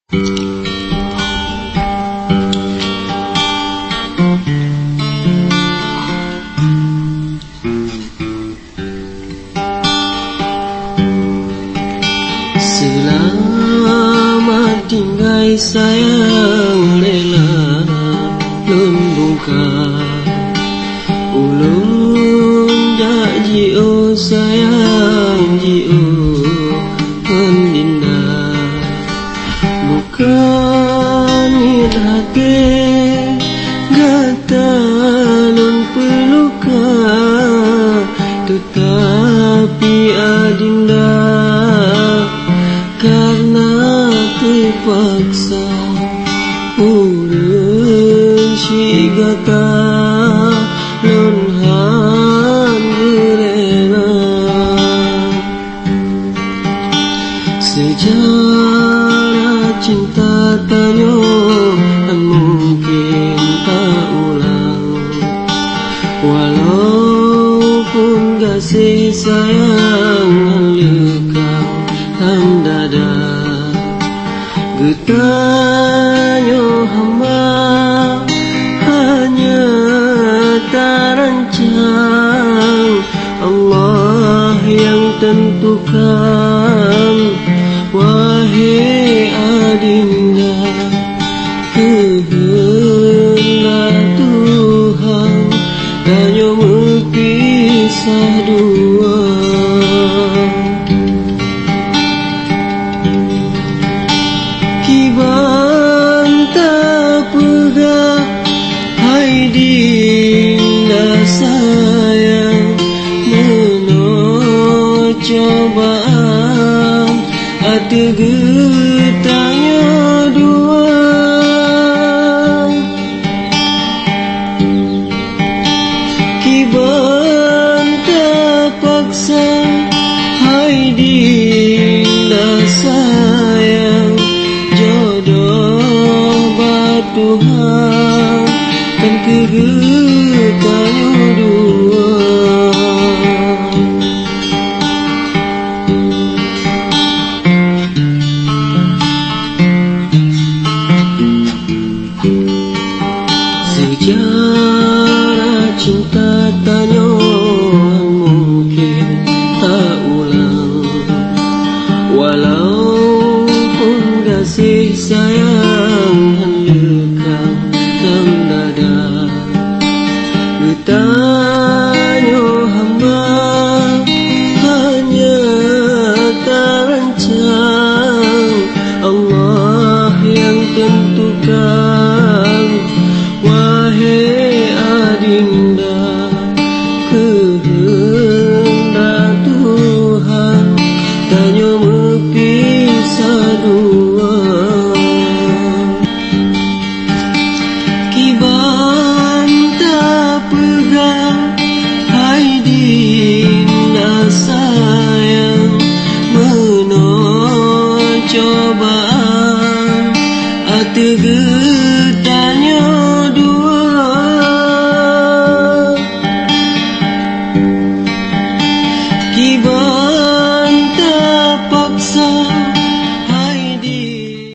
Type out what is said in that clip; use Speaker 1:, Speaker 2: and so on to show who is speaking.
Speaker 1: Selamat tinggal sayang, rela lembuka ulun janji oh sayang jiu mendinda bukan hati gatalun peluka tetapi adinda karena terpaksa urun si gata lonhan gerena sejarah cinta tanyo mungkin tak ulang walaupun kasih sayang lekang dalam dada getanyo hamba hanya terancang Allah yang tentukan wahai adinda kehendak Tuhan tanyo berpisah dua bantah pegah hai dinda sayang meno cobaan hati getahnya dua ki bantah paksa hai dinda sayang Tuhan kan